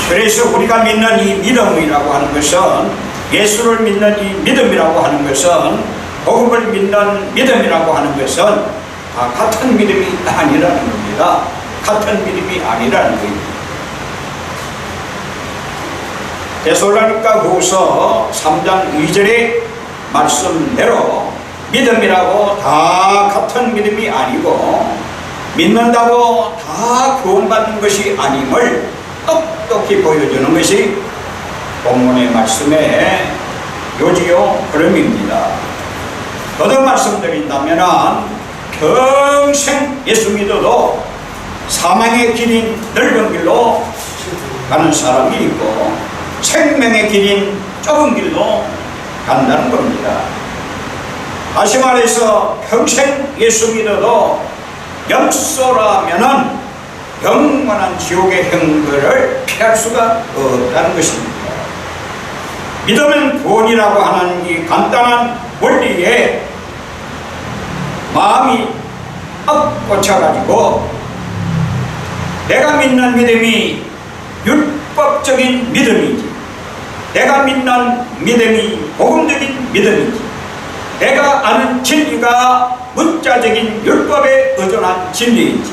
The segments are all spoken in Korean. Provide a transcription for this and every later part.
그래서 우리가 믿는 이 믿음이라고 하는 것은, 예수를 믿는 이 믿음이라고 하는 것은, 복음을 믿는 믿음이라고 하는 것은 다 같은 믿음이 아니라는 겁니다. 같은 믿음이 아니라는 겁니다. 데살로니가 후서 3장 2절의 말씀대로 믿음이라고 다 같은 믿음이 아니고, 믿는다고 다 구원받는 것이 아님을 똑똑히 보여주는 것이 본문의 말씀의 요지요 흐름입니다. 더더 말씀드린다면 평생 예수 믿어도 사망의 길인 넓은 길로 가는 사람이 있고, 생명의 길인 좁은 길로 간다는 겁니다. 다시 말해서 평생 예수 믿어도 영소라면은 영원한 지옥의 형벌을 피할 수가 없다는 것입니다. 믿으면 구원이라고 하는 이 간단한 원리에 마음이 억 꽂혀가지고, 내가 믿는 믿음이 율법적인 믿음이지, 내가 믿는 믿음이 복음적인 믿음이지, 내가 아는 진리가 문자적인 율법에 의존한 진리인지,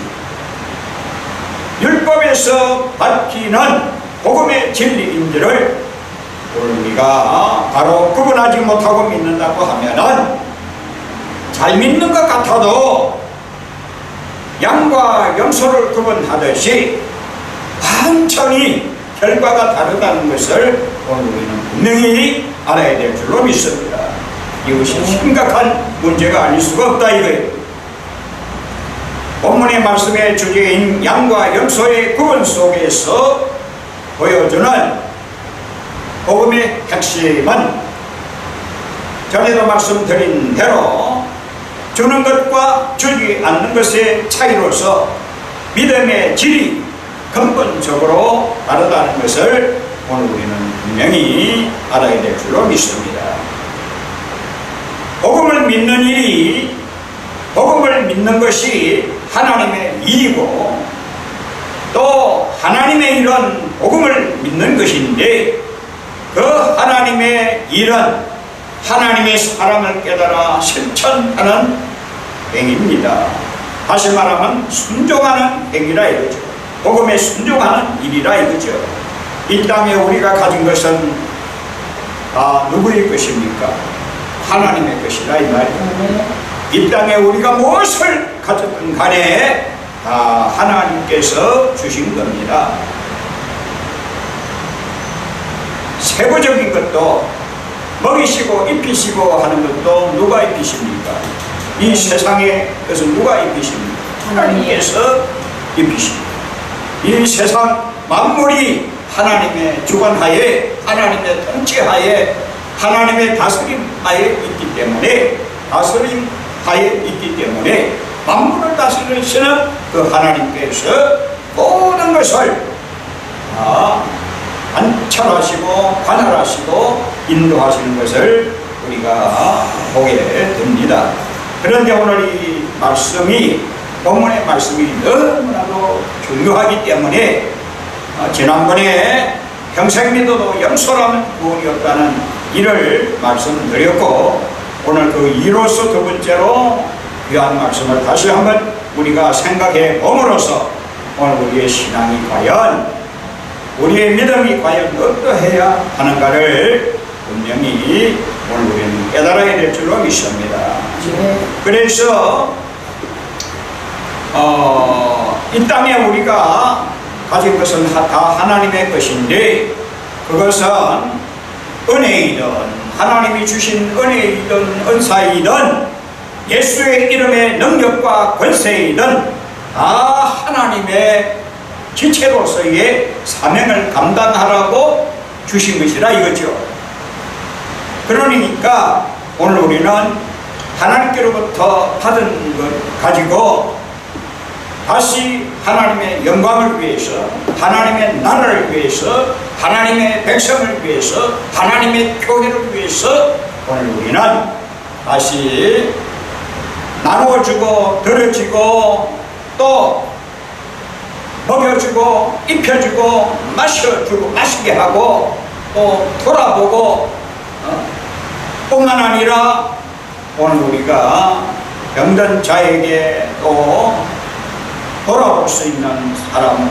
율법에서 밝히는 복음의 진리인지를 우리가 바로 구분하지 못하고 믿는다고 하면은, 잘 믿는 것 같아도 양과 염소를 구분하듯이 완전히 결과가 다르다는 것을 오늘 우리는 분명히 알아야 될 줄로 믿습니다. 이것이 심각한 문제가 아닐 수가 없다 이거예요. 본문의 말씀의 주제인 양과 염소의 구분 속에서 보여주는 복음의 핵심은, 전에도 말씀드린 대로 주는 것과 주지 않는 것의 차이로서 믿음의 질이 근본적으로 다르다는 것을 오늘 우리는 분명히 알아야 될 줄로 믿습니다. 복음을 믿는 일이, 복음을 믿는 것이 하나님의 일이고, 또 하나님의 일은 복음을 믿는 것인데, 그 하나님의 일은 하나님의 사랑을 깨달아 실천하는 행위입니다. 다시 말하면 순종하는 행위라 이거죠. 복음에 순종하는 일이라 이거죠. 이 땅에 우리가 가진 것은 다 누구의 것입니까? 하나님의 것이라 이 말이에요. 이 땅에 우리가 무엇을 가졌든 간에 다 하나님께서 주신 겁니다. 세부적인 것도, 먹이시고 입히시고 하는 것도 누가 입히십니까? 이 세상에 것은 누가 입히십니까? 하나님께서 입히십니다. 이 세상 만물이 하나님의 주관하에, 하나님의 통치하에, 하나님의 다스림 하에 있기 때문에, 다스림 하에 있기 때문에 만물을 다스리시는 그 하나님께서 모든 것을 다 관찰하시고 관할하시고 인도하시는 것을 우리가 보게 됩니다. 그런데 오늘 이 말씀이, 본문의 말씀이 너무나도 중요하기 때문에 지난번에 평생 믿어도 영소라면 구원이 없다는 이를 말씀드렸고, 오늘 그 이로서 두 번째로 귀한 말씀을 다시 한번 우리가 생각해 봄으로써 오늘 우리의 신앙이 과연, 우리의 믿음이 과연 어떠해야 하는가를 분명히 오늘 우리는 깨달아야 될 줄로 믿습니다. 그래서 이 땅에 우리가 가진 것은 다 하나님의 것인데, 그것은 은혜이든 하나님이 주신 은혜이든 은사이든 예수의 이름의 능력과 권세이든 다 하나님의 지체로서의 사명을 감당하라고 주신 것이라 이거죠. 그러니까 오늘 우리는 하나님께로부터 받은 것 가지고 다시 하나님의 영광을 위해서, 하나님의 나라를 위해서, 하나님의 백성을 위해서, 하나님의 교회를 위해서 오늘 우리는 다시 나누어주고 들어지고 또 먹여주고 입혀주고 마셔주고 마시게 하고 또 돌아보고 뿐만 아니라 오늘 우리가 병든 자에게 또 돌아볼 수 있는 사람,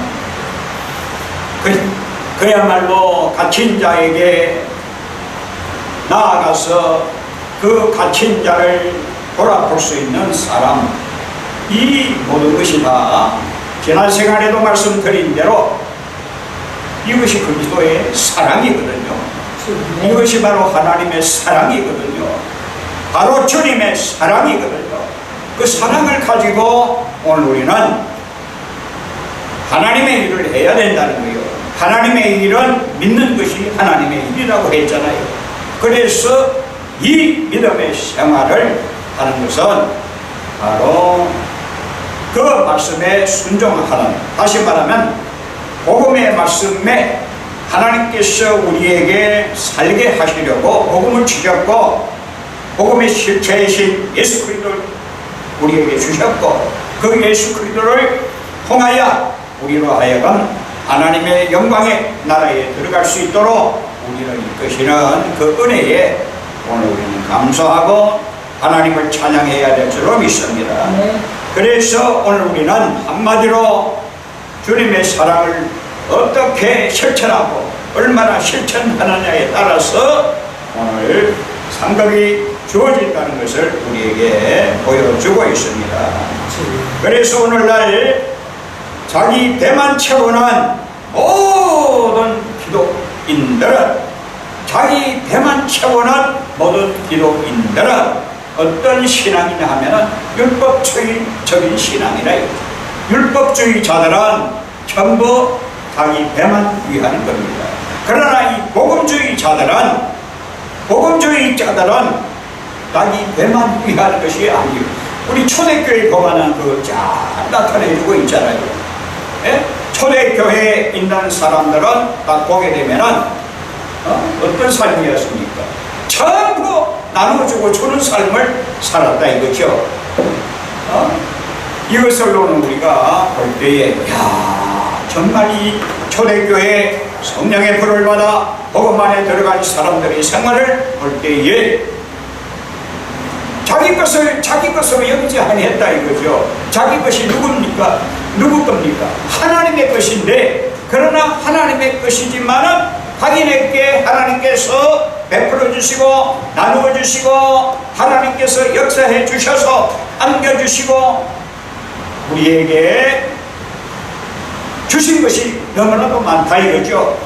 그야말로 갇힌 자에게 나아가서 그 갇힌 자를 돌아볼 수 있는 사람, 이 모든 것이 다 지난 시간에도 말씀드린 대로 이것이 그리스도의 사랑이거든요. 이것이 바로 하나님의 사랑이거든요. 바로 주님의 사랑이거든요. 그 사랑을 가지고 오늘 우리는 하나님의 일을 해야 된다는 거예요. 하나님의 일은 믿는 것이 하나님의 일이라고 했잖아요. 그래서 이 믿음의 생활을 하는 것은 바로 그 말씀에 순종하는, 다시 말하면 복음의 말씀에 하나님께서 우리에게 살게 하시려고 복음을 주셨고 복음의 실체이신 예수 그리스도를 우리에게 주셨고 그 예수 그리스도를 통하여 우리로 하여금 하나님의 영광의 나라에 들어갈 수 있도록 우리를 이끄시는 그 은혜에 오늘 우리는 감사하고 하나님을 찬양해야 될 줄로 믿습니다. 그래서 오늘 우리는 한마디로 주님의 사랑을 어떻게 실천하고 얼마나 실천하느냐에 따라서 오늘 상급이 주어진다는 것을 우리에게 보여주고 있습니다. 그래서 오늘날 자기 배만 채우는 모든 기독인들은, 자기 배만 채우는 모든 기독인들은 어떤 신앙이냐 하면 율법주의적인 신앙이래요. 율법주의자들은 전부 자기 배만 위하는 겁니다. 그러나 이 복음주의자들은 자기 배만 위하는 것이 아니에요. 우리 초대교회 보면은 잘 나타내주고 있잖아요. 예? 초대교회에 있는 사람들은 딱 보게 되면은 어떤 삶이었습니까? 전부 나눠주고 주는 삶을 살았다 이거죠. 이것을로는 우리가 볼 때에 정말 이 초대교회 성령의 불을 받아 복음 안에 들어간 사람들의 생활을 볼 때에 자기 것으로 여기지 아니했다 이거죠. 자기 것이 누굽니까? 누구 겁니까? 하나님의 것인데, 그러나 하나님의 것이지만은 자기네께 하나님께서 베풀어 주시고 나누어 주시고 하나님께서 역사해 주셔서 안겨주시고 우리에게 주신 것이 너무나도 많다 이거죠.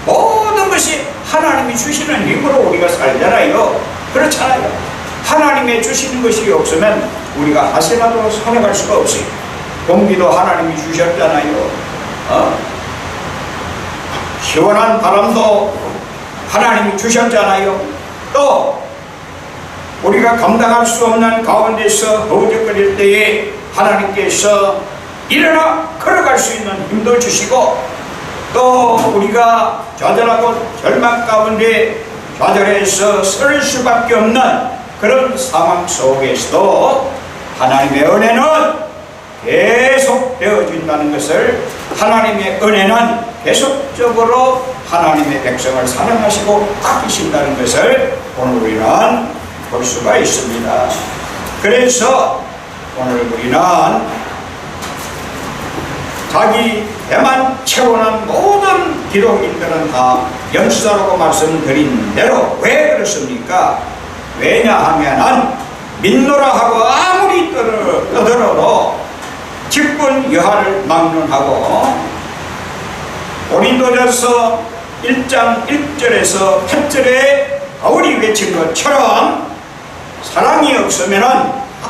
모든 것이 하나님이 주시는 힘으로 우리가 살잖아요. 그렇잖아요. 하나님의 주시는 것이 없으면 우리가 하시나도 살아갈 수가 없어요. 공기도 하나님이 주셨잖아요. 시원한 바람도 하나님이 주셨잖아요. 또 우리가 감당할 수 없는 가운데서 허우적거릴 때에 하나님께서 일어나 걸어갈 수 있는 힘도 주시고, 또 우리가 좌절하고 절망 가운데 좌절해서 설 수밖에 없는 그런 상황 속에서도 하나님의 은혜는 계속 되어진다는 것을, 하나님의 은혜는 계속적으로 하나님의 백성을 사랑하시고 아끼신다는 것을 오늘 우리는 볼 수가 있습니다. 그래서 오늘 우리는 자기 배만 채우는 모든 기독인들은 다 연수자라고 말씀드린 대로 왜 그렇습니까? 왜냐하면은 믿노라 하고 아무리 떠들어도 직분 여하를 막론하고 고린도전서 1장 1절에서 8절에 바울이 외친 것처럼 사랑이 없으면은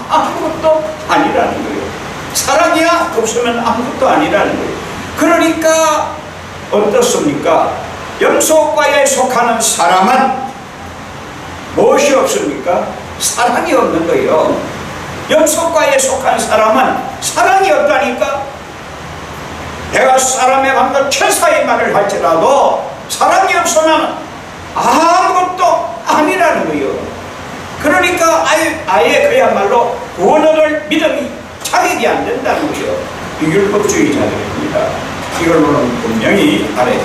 아무것도 아니라는 거예요. 사랑이 없으면 아무것도 아니라는 거예요. 그러니까 어떻습니까? 염소과에 속하는 사람은 무엇이 없습니까? 사랑이 없는 거예요. 염소과에 속한 사람은 사랑이 없다니까. 내가 사람의 방금 천사의 말을 할지라도 사랑이 없으면 아무것도 아니라는 거예요. 그러니까 아예 그야말로 구원 얻을 믿음이 자격이 안 된다는 거예요. 이 율법주의자들입니다. 이걸로는 분명히 알아요.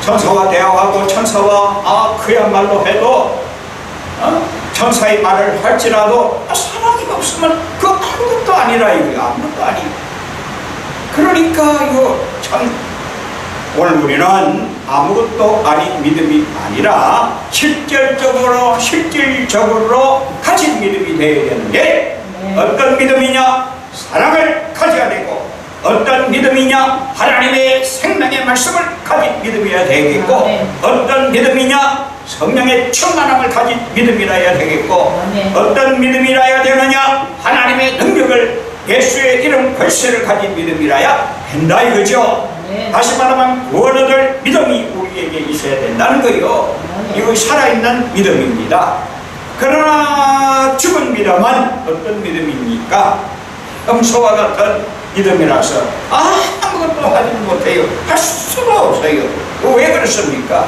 천사와 대화하고 천사와 그야말로 해도 천사의 말을 할지라도 사랑이 없으면 그 아무것도 아니라 이거야. 아무것도 아니. 그러니까 이거 참 오늘 우리는 아무것도 아닌 믿음이 아니라 실질적으로 가진 믿음이 되어야 되는데 어떤 믿음이냐? 사랑을 가져야 되고 어떤 믿음이냐? 하나님의 생명의 말씀을 가진 믿음이어야 되겠고 어떤 믿음이냐? 성령의 충만함을 가진 믿음이라야 되겠고 어떤 믿음이라야 되느냐? 하나님의 능력을 예수의 이름 권세를 가진 믿음이라야 된다 이거죠. 다시 말하면 구원 얻을 믿음이 우리에게 있어야 된다는 거요. 이거 살아있는 믿음입니다. 그러나 죽은 믿음은 어떤 믿음입니까? 염소와 같은 믿음이라서 아무것도 하지 못해요. 할 수가 없어요. 왜 그렇습니까?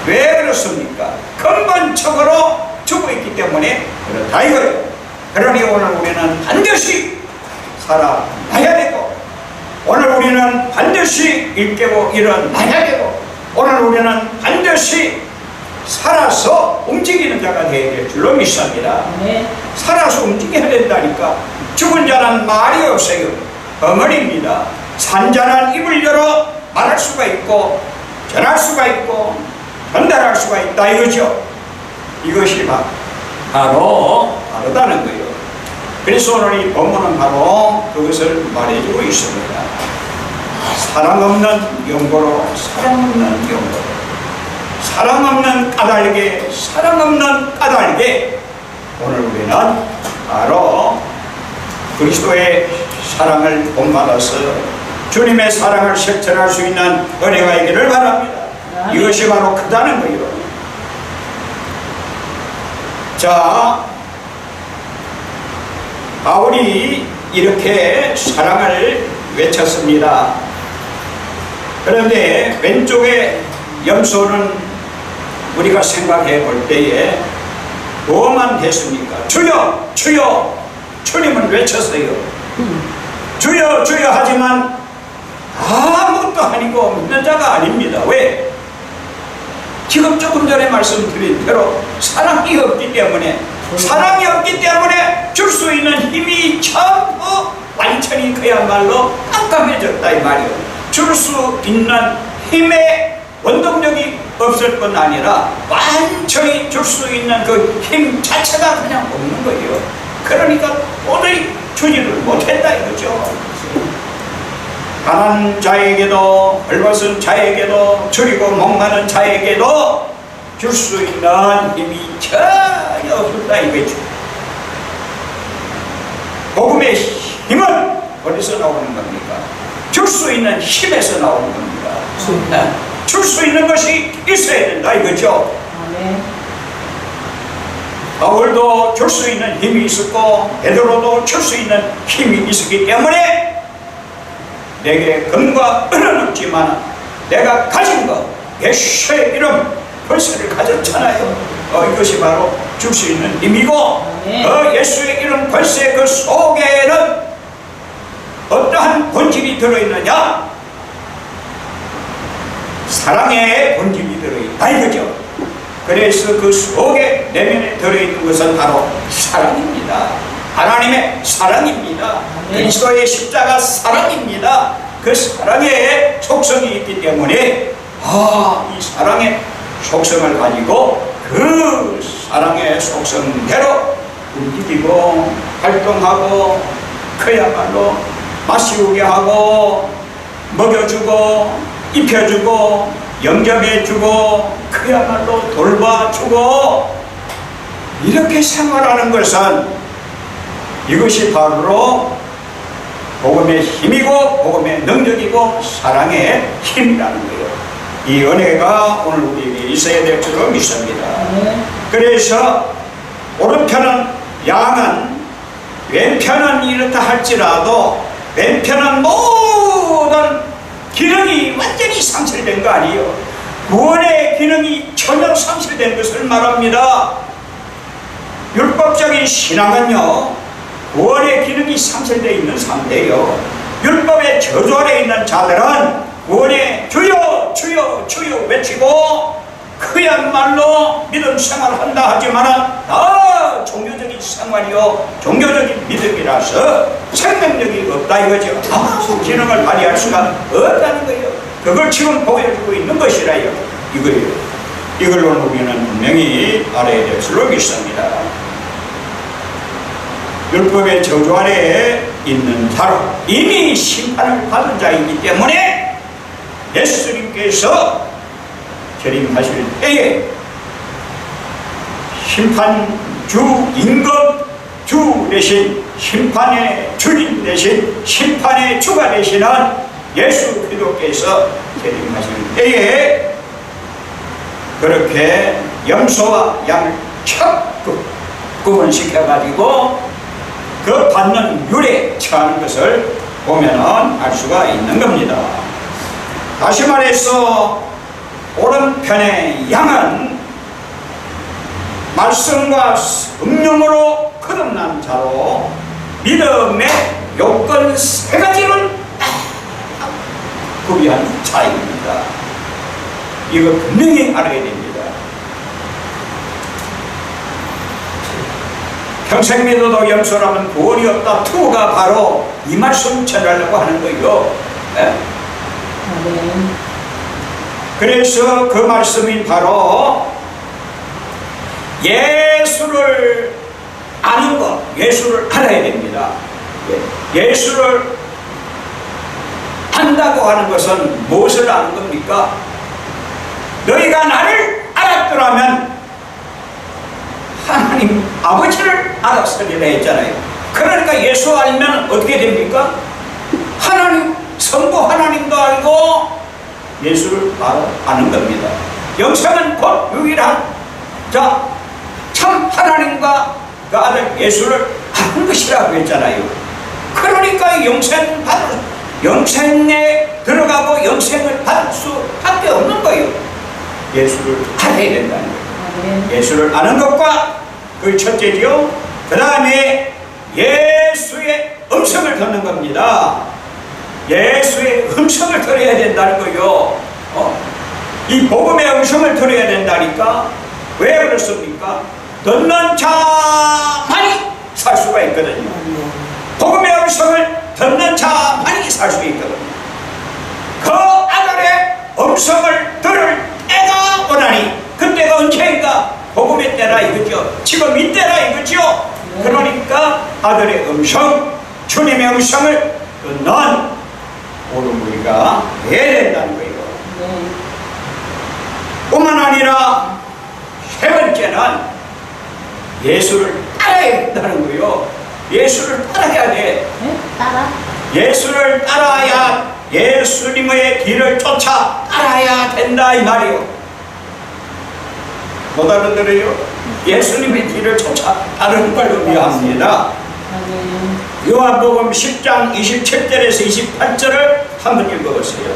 왜 그렇습니까? 근본적으로 죽어있기 때문에 그렇다 이거예요. 그러니 오늘 우리는 반드시 살아나야 되고 오늘 우리는 반드시 일깨고 일어나야 되고 오늘 우리는 반드시 살아서 움직이는 자가 되어야 될 줄로 믿습니다. 살아서 움직여야 된다니까. 죽은 자는 말이 없어요. 벙어리입니다. 산 자는 입을 열어 말할 수가 있고 전할 수가 있고 전달할 수가 있다 이거죠. 이것이 바로 다르다는 거예요. 그래서 오늘 이 본문은 바로 그것을 말해주고 있습니다. 사랑 없는 연고로 사랑 없는 까닭에 오늘 우리는 바로 그리스도의 사랑을 본받아서 주님의 사랑을 실천할 수 있는 은혜가 있기를 바랍니다. 이것이 바로 크다는 거예요. 자, 바울이 이렇게 사랑을 외쳤습니다. 그런데 왼쪽에 염소는 우리가 생각해 볼 때에 뭐만 했습니까? 주여 주여 주님은 외쳤어요. 주여 주여 하지만 아무것도 아니고 믿는 자가 아닙니다. 왜? 지금 조금 전에 말씀드린 대로 사랑이 없기 때문에 줄 수 있는 힘이 전부 완전히 그야말로 깜깜해졌다 이 말이에요. 줄 수 있는 힘의 원동력이 없을 뿐 아니라 완전히 줄 수 있는 그 힘 자체가 그냥 없는 거예요. 그러니까 도저히 주지를 못했다 이거죠. 가난한 자에게도 헐벗은 자에게도 줄이고 목마른 자에게도 줄 수 있는 힘이 전혀 없다 이거죠. 복음의 힘은 어디서 나오는 겁니까? 줄 수 있는 힘에서 나오는 겁니다. 줄 수 있는 것이 있어야 된다 이거죠. 바울도 줄 수 있는 힘이 있었고 베드로도 줄 수 있는 힘이 있었기 때문에 내게 금과 은은 없지만 내가 가진 것 예수의 이름 권세를 가졌잖아요. 이것이 바로 줄 수 있는 힘이고 예수의 이름 권세 그 속에는 어떠한 본질이 들어있느냐? 사랑의 본질이 들어있다 이거죠. 그래서 그 속에 내면에 들어있는 것은 바로 사랑입니다. 하나님의 사랑입니다. 그리스도의 십자가 사랑입니다. 그 사랑의 속성이 있기 때문에 이 사랑의 속성을 가지고 그 사랑의 속성대로 움직이고 활동하고 그야말로 마시우게 하고 먹여주고 입혀주고 영접해주고 그야말로 돌봐주고 이렇게 생활하는 것은 이것이 바로 복음의 힘이고 복음의 능력이고 사랑의 힘이라는 거예요. 이 은혜가 오늘 우리에게 있어야 될 줄로 믿습니다. 그래서 오른편은 양은 왼편은 이렇다 할지라도 왼편은 모든 기능이 완전히 상실된 거 아니에요. 구원의 기능이 전혀 상실된 것을 말합니다. 율법적인 신앙은요 구원의 기능이 상실되어 있는 상태예요. 율법의 저주 아래 있는 자들은 구원의 주여 주여 주여 외치고 그야말로 믿음 생활한다 하지만은 다 종교적인 생활이요 종교적인 믿음이라서 생명력이 없다 이거죠. 아무 기능을 발휘할 수가 없다는 거예요. 그걸 지금 보여주고 있는 것이라요 이거예요. 이걸로 우리는 분명히 알아야 될 줄로 믿습니다. 율법의 저주 아래에 있는 자로 이미 심판을 받은 자이기 때문에 예수님께서 재림하실 때에 심판주 임금주 대신 심판의 주인 대신 심판의 주가 되시는 예수 그리스도께서 재림하실 때에 그렇게 염소와 양을 척 구분시켜가지고 그 받는 율에 처하는 것을 보면은 알 수가 있는 겁니다. 다시 말해서 오른편의 양은 말씀과 음령으로 거듭난 자로 믿음의 요건 세 가지를 구비한 자입니다. 이거 분명히 알아야 됩니다. 평생 믿어도 염소라면 구원이 없다. 투가 바로 이 말씀 전하려고 하는 거예요. 네? 그래서 그 말씀이 바로 예수를 아는 것, 예수를 알아야 됩니다. 예수를 안다고 하는 것은 무엇을 아는 겁니까? 너희가 나를 알았더라면 하나님 아버지를 알았으리라 했잖아요. 그러니까 예수 알면 어떻게 됩니까? 하나님, 성부 하나님도 알고 예수를 아는 겁니다. 영생은 곧 유일한 참 하나님과 그 아들 예수를 아는 것이라고 했잖아요. 그러니까 영생에 들어가고 영생을 받을 수밖에 없는 거예요. 예수를 알아야 된다는 거예요. 예수를 아는 것과 그 첫째지요. 그 다음에 예수의 음성을 듣는 겁니다. 예수의 음성을 들어야 된다는 거예요. 이 복음의 음성을 들어야 된다니까. 왜 그렇습니까? 듣는 자만이 살 수가 있거든요. 복음의 음성을 듣는 자만이 살 수 있거든요. 그 아들의 음성을 들을 때가 오나니 그때가 언제인가? 복음의 때라 이거죠. 지금 이때라 이거죠. 그러니까 아들의 음성, 주님의 음성을 듣는 모든 우리가 해야 된다는 거예요. 뿐만 아니라 세 번째는 예수를 따라야 된다는 거예요. 예수를 따라야 돼. 예수를 따라야 예수님의 길을 쫓아 따라야 된다 이 말이요. 못 알아들어요? 예수님의 길을 쫓아 따르는 걸 의미합니다. 요한복음 10장 27절에서 28절을 한번 읽어보세요.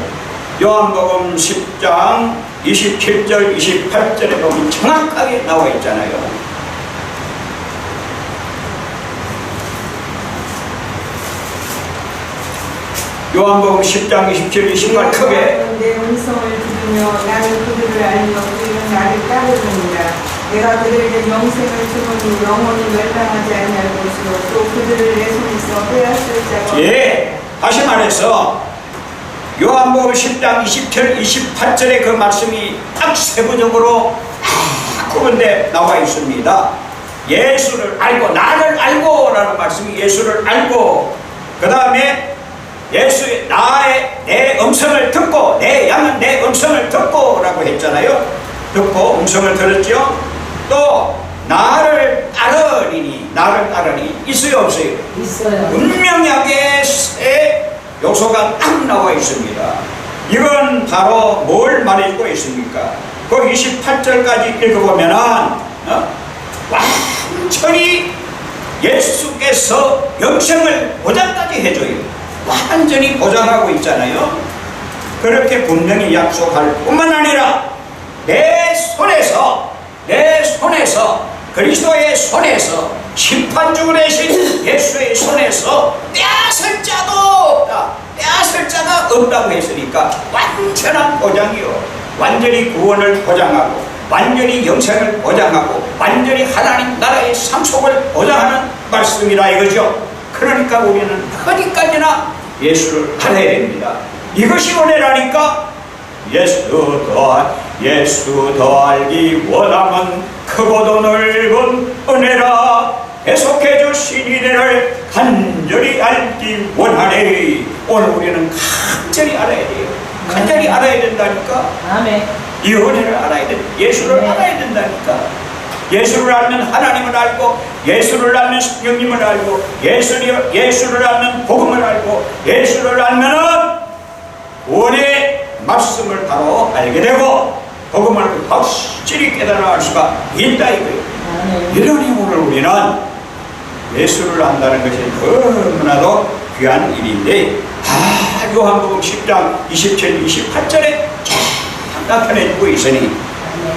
요한복음 10장 27절 28절에 보면 정확하게 나와 있잖아요. 요한복음 10장 27, 28 크게 내 음성을 들으며 나는 그들을 알며 그들은 나를 따르느니라. 내가 그들에게 영생을 주노니 영원히 멸망하지 아니할 것이요 또 그들을 내 손에서 빼앗을 자가. 예, 다시 말해서 요한복음 10장 27, 28절에 그 말씀이 딱 세부적으로 구분되어 나와 있습니다. 예수를 알고 나를 알고 라는 말씀이 예수를 알고 그 다음에 예수의 내 음성을 듣고 내 양은 내 음성을 듣고 라고 했잖아요. 듣고 음성을 들었죠. 또 나를 따르니 있어요 없어요? 있어요. 분명하게 세 요소가 딱 나와 있습니다. 이건 바로 뭘 말해주고 있습니까? 그 28절까지 읽어보면은 완전히 예수께서 영생을 보장까지 해줘요. 완전히 보장하고 있잖아요. 그렇게 분명히 약속할 뿐만 아니라 내 손에서 그리스도의 손에서 심판주고 되신 예수의 손에서 빼앗을 자도 없다, 빼앗을 자가 없다고 했으니까 완전한 보장이요, 완전히 구원을 보장하고 완전히 영생을 보장하고 완전히 하나님 나라의 상속을 보장하는 말씀이라 이거죠. 그러니까 우리는 어디까지나 예수를 알아야 됩니다. 이것이 은혜라니까. 예수 더 알기 원하면 크고도 넓은 은혜라, 계속해 주신 이래를 간절히 알기 원하네. 오늘 우리는 간절히 알아야 돼요. 간절히 알아야 된다니까. 아멘. 이 은혜를 알아야 돼. 예수를 알아야 된다니까. 예수를 알면 하나님을 알고, 예수를 알면 성령님을 알고, 예수를 알면 복음을 알고, 예수를 알면은 구원의 말씀을 바로 알게 되고, 복음을 확실히 깨달아 알 수가 있다 이거예요. 이러니 오늘 우리는 예수를 안다는 것이 너무나도 귀한 일인데, 요한복음 10장 27, 28절에 나타내주고 있으니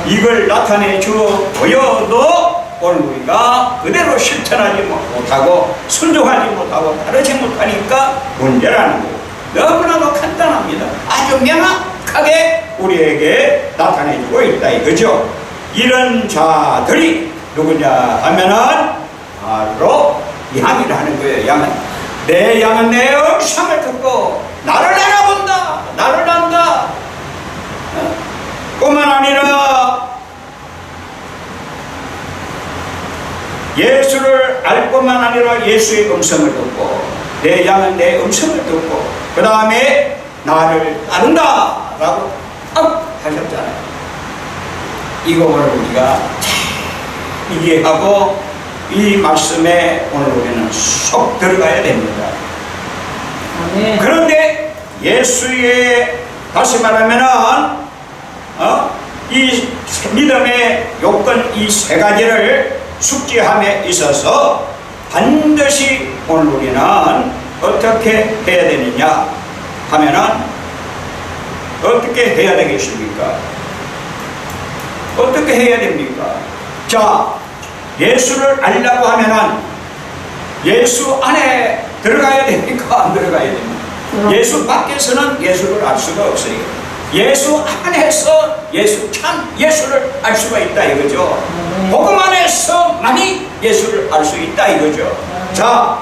이걸 나타내 주어 보여도 오늘 우리가 그대로 실천하지 못하고 순종하지 못하고 따르지 못하니까 문제라는 거예요. 너무나도 간단합니다. 아주 명확하게 우리에게 나타내주고 있다 이거죠. 이런 자들이 누구냐 하면은 바로 양이라는 거예요. 양은 내 양은 내 음성을 듣고 나를 알아본다, 나를 안다. 뿐만 아니라 예수를 알 뿐만 아니라 예수의 음성을 듣고, 내 양은 내 음성을 듣고 그 다음에 나를 따른다 라고 하셨잖아요. 이거를 우리가 잘 이해하고 이 말씀에 오늘 우리는 쏙 들어가야 됩니다. 아멘. 그런데 예수의, 다시 말하면은 이 믿음의 요건 이 세 가지를 숙지함에 있어서 반드시 오늘 우리는 어떻게 해야 되느냐 하면은 어떻게 해야 되겠습니까? 어떻게 해야 됩니까? 자, 예수를 알려고 하면은 예수 안에 들어가야 됩니까? 안 들어가야 됩니까? 예수 밖에서는 예수를 알 수가 없어요. 예수 안에서 참 예수를 알 수가 있다 이거죠. 복음 안에서만이 예수를 알 수 있다 이거죠. 자,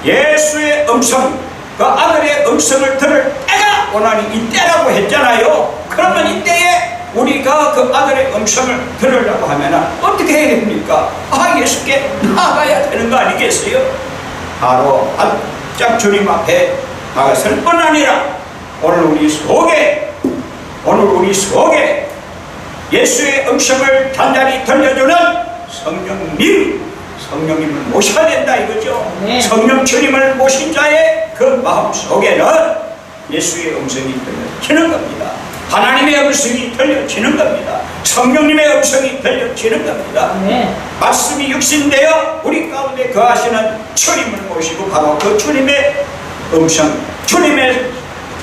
예수의 음성, 그 아들의 음성을 들을 때가 오나니 이때라고 했잖아요. 그러면 이때에 우리가 그 아들의 음성을 들으려고 하면 어떻게 해야 됩니까? 예수께 나아가야 되는 거 아니겠어요? 바로 바짝 주님 앞에 나갔을 뿐 아니라 오늘 우리 속에 예수의 음성을 단단히 들려주는 성령님을 모셔야 된다 이거죠. 네. 성령 주님을 모신 자의 그 마음 속에는 예수의 음성이 들려지는 겁니다. 하나님의 음성이 들려지는 겁니다. 성령님의 음성이 들려지는 겁니다. 네. 말씀이 육신되어 우리 가운데 거하시는 주님을 모시고 바로 그 주님의 음성, 주님의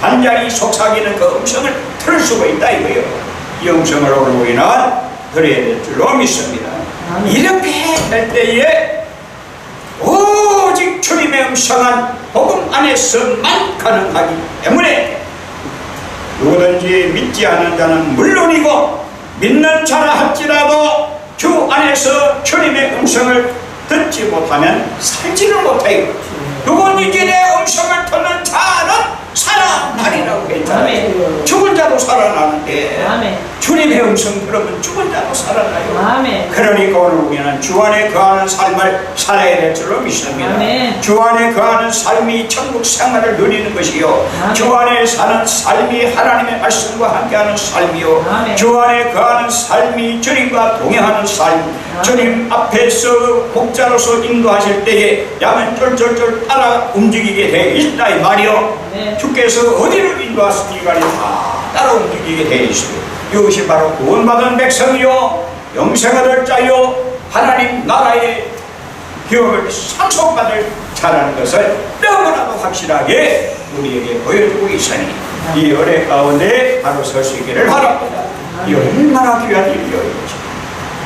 단장이 속삭이는 그 음성을 들을 수가 있다 이거예요. 이 음성을 오늘 우리는 들어야 될 줄로 믿습니다. 이렇게 될 때에 오직 주님의 음성은 복음 안에서만 가능하기 때문에 누구든지 믿지 않는 자는 물론이고 믿는 자라 할지라도 주 안에서 주님의 음성을 듣지 못하면 살지를 못해요. 누구든지 내 음성을 듣는 자는 살아나리라고 했잖아요. 죽은 자도 살아나는데 아멘. 주님의 음성 들으면 죽은 자도 살아나요. 아멘. 그러니까 오늘 우리는 주 안에 거하는 삶을 살아야 될 줄로 믿습니다. 아멘. 주 안에 거하는 삶이 천국 생활을 누리는 것이요, 아멘. 주 안에 사는 삶이 하나님의 말씀과 함께하는 삶이요, 아멘. 주 안에 거하는 삶이 주님과 동행하는 삶, 주님 앞에서 목자로서 인도하실 때에 양은 쫄쫄쫄 따라 움직이게 돼 있다 이 말이요. 네. 주께서 어디를 인도하시니까 다 따라 움직이게 돼 있어요. 이것이 바로 구원받은 백성이요, 영생을 얻을 자요, 하나님 나라의 기업을 상속받을 자라는 것을 너무나도 확실하게 우리에게 보여주고 있으니 이 은혜 가운데 바로 설 수 있기를 바랍니다. 이 얼마나 귀한 일이요.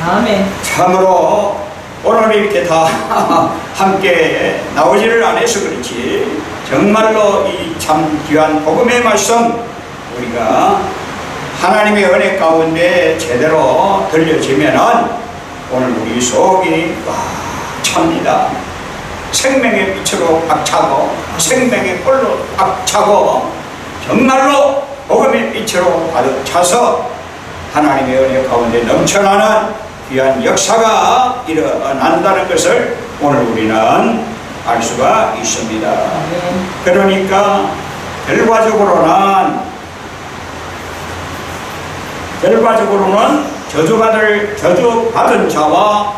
아멘. 참으로 오늘 이렇게 다 함께 나오지를 않아서 그렇지 정말로 이 참 귀한 복음의 말씀 우리가 하나님의 은혜 가운데 제대로 들려지면은 오늘 우리 속이 꽉 찹니다. 생명의 빛으로 꽉 차고 생명의 꼴로 꽉 차고 정말로 복음의 빛으로 가득 차서 하나님의 은혜 가운데 넘쳐나는 귀한 역사가 일어난다는 것을 오늘 우리는 알 수가 있습니다. 그러니까 결과적으로는 저주받은 자와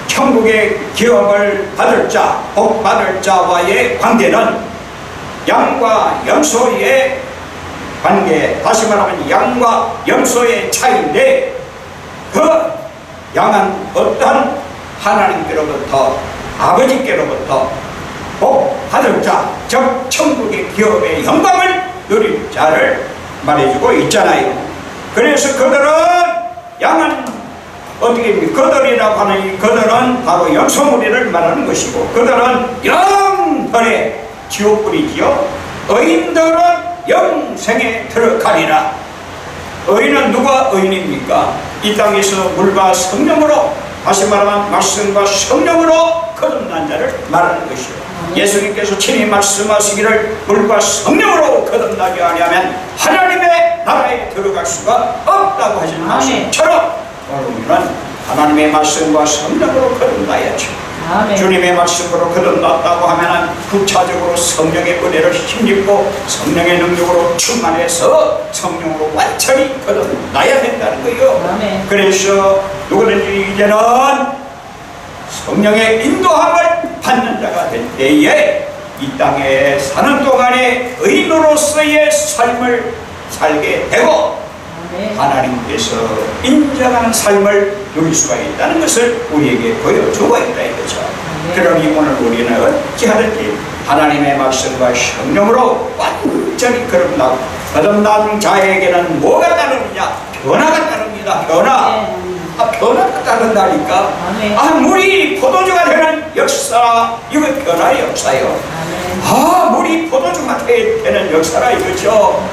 천국의 기업을 받을 자, 복 받을 자와의 관계는 양과 염소의 관계, 다시 말하면 양과 염소의 차이인데 그 양은 어떤 하나님께로부터 아버지께로부터 복 받을 자, 즉 천국의 기업의 영광을 누릴 자를 말해주고 있잖아요. 그래서 그들은 양은 어떻게 그들이라고 하는 이 그들은 바로 염소무리를 말하는 것이고 그들은 영원의 지옥불이지요. 의인들은 영생에 들어가리라. 의인은 누가 의인입니까? 이 땅에서 물과 성령으로 다시 말하면 말씀과 성령으로 거듭난 자를 말하는 것이요. 예수님께서 친히 말씀하시기를 물과 성령으로 거듭나게 하려면 하나님의 나라에 들어갈 수가 없다고 하신 말씀처럼 오늘 우리는 하나님의 말씀과 성령으로 거듭나야죠. 주님의 말씀으로 거듭났다고 하면 구체적으로 성령의 은혜를 힘입고 성령의 능력으로 충만해서 성령으로 완전히 거듭나야 된다는 거예요. 그래서 누구든지 이제는 성령의 인도함을 받는 자가 될 때에 이 땅에 사는 동안에 의인으로서의 삶을 살게 되고 하나님께서 인정하는 삶을 누릴 수가 있다는 것을 우리에게 보여주고 있다 이거죠. 그러니 오늘 우리는 어찌하든지 하나님의 말씀과 성령으로 완전히 거듭난 자에게는 뭐가 따르느냐? 변화가 따릅니다. 변화가 따른다니까. 물이 포도주가 되는 역사, 이거 변화의 역사요. 물이 포도주가 되는 역사라 이거죠.